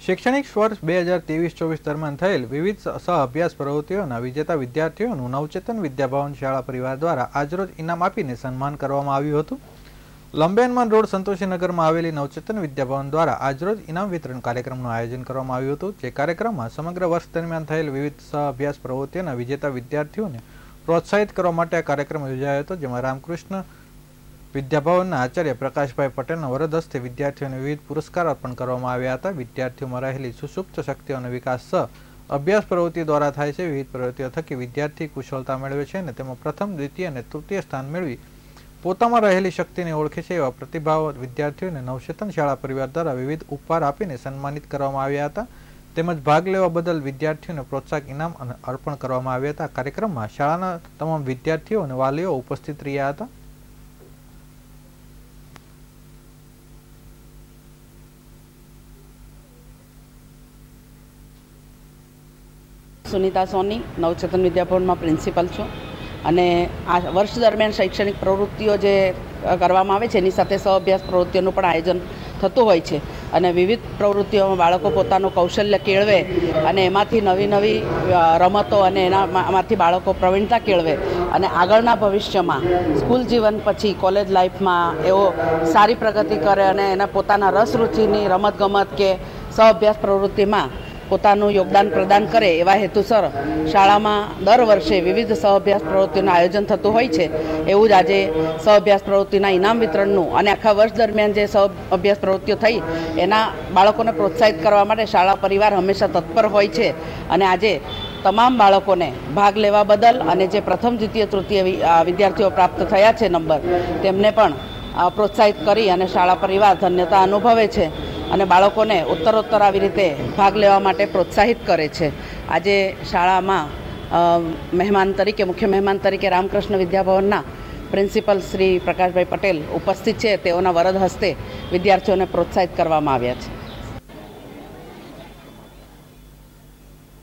શૈક્ષણિક વર્ષ 2023-24 દરમિયાન થયેલ વિવિધ સહ-અભ્યાસ પ્રવૃત્તિઓના વિજેતા વિદ્યાર્થીઓનું નવચેતન વિદ્યાભવન શાળા પરિવાર દ્વારા આજરોજ ઇનામ આપીને સન્માન કરવામાં આવ્યું હતું। લંબેનમાન રોડ સંતોષીનગરમાં આવેલી નવચેતન વિદ્યાભવન દ્વારા આજરોજ ઇનામ વિતરણ કાર્યક્રમનું આયોજન કરવામાં આવ્યું હતું। જે કાર્યક્રમમાં સમગ્ર વર્ષ દરમિયાન થયેલ વિવિધ સહ-અભ્યાસ પ્રવૃત્તિઓના વિજેતા વિદ્યાર્થીઓને પ્રોત્સાહિત કરવા માટે આ કાર્યક્રમ યોજાયો હતો, જેમાં રામકૃષ્ણ વિદ્યાભવનના આચાર્ય પ્રકાશભાઈ પટેલના વરદ હસ્તે વિદ્યાર્થીઓને વિવિધ પુરસ્કાર અર્પણ કરવામાં આવ્યા હતા। વિદ્યાર્થીઓમાં રહેલી સુષુપ્ત શક્તિઓનો વિકાસ અભ્યાસ પ્રવૃત્તિ દ્વારા થાય છે। વિવિધ પ્રવૃત્તિઓ થકી વિદ્યાર્થી કુશળતા મેળવે છે અને તેમાં પ્રથમ, દ્વિતીય અને તૃતીય સ્થાન મેળવી પોતામાં રહેલી શક્તિને ઓળખે છે। એવા પ્રતિભાવ વિદ્યાર્થીઓને નવચેતન શાળા પરિવાર દ્વારા વિવિધ ઉપહાર આપીને સન્માનિત કરવામાં આવ્યા હતા, તેમજ ભાગ લેવા બદલ વિદ્યાર્થીઓને પ્રોત્સાહક ઇનામ અર્પણ કરવામાં આવ્યા હતા। કાર્યક્રમમાં શાળાના તમામ વિદ્યાર્થીઓ અને વાલીઓ ઉપસ્થિત રહ્યા હતા। સુનિતા સોની નવચેતન વિદ્યાભવનમાં પ્રિન્સિપલ છું અને આ વર્ષ દરમિયાન શૈક્ષણિક પ્રવૃત્તિઓ જે કરવામાં આવે છે એની સાથે સહઅભ્યાસ પ્રવૃત્તિઓનું પણ આયોજન થતું હોય છે અને વિવિધ પ્રવૃત્તિઓમાં બાળકો પોતાનું કૌશલ્ય કેળવે અને એમાંથી નવી રમતો અને એનામાંથી બાળકો પ્રવીણતા કેળવે અને આગળના ભવિષ્યમાં સ્કૂલ જીવન પછી કોલેજ લાઈફમાં એઓ સારી પ્રગતિ કરે અને એના પોતાના રસ રુચિની રમતગમત કે સહઅભ્યાસ પ્રવૃત્તિમાં પોતાનું યોગદાન પ્રદાન કરે એવા હેતુસર શાળામાં દર વર્ષે વિવિધ સહઅભ્યાસ પ્રવૃત્તિઓનું આયોજન થતું હોય છે। એવું જ આજે સહઅભ્યાસ પ્રવૃત્તિના ઇનામ વિતરણનું અને આખા વર્ષ દરમિયાન જે સહઅભ્યાસ પ્રવૃત્તિઓ થઈ એના બાળકોને પ્રોત્સાહિત કરવા માટે શાળા પરિવાર હંમેશા તત્પર હોય છે અને આજે તમામ બાળકોને ભાગ લેવા બદલ અને જે પ્રથમ, દ્વિતીય, તૃતીય વિદ્યાર્થીઓ પ્રાપ્ત થયા છે નંબર, તેમને પણ પ્રોત્સાહિત કરી અને શાળા પરિવાર ધન્યતા અનુભવે છે અને બાળકોને ઉત્તરોત્તર આવી રીતે ભાગ લેવા માટે પ્રોત્સાહિત કરે છે। આજે શાળામાં મુખ્ય મહેમાન તરીકે રામકૃષ્ણ વિદ્યાભવનના પ્રિન્સિપલ શ્રી પ્રકાશભાઈ પટેલ ઉપસ્થિત છે। તેઓના વરદ હસ્તે વિદ્યાર્થીઓને પ્રોત્સાહિત કરવામાં આવ્યા છે।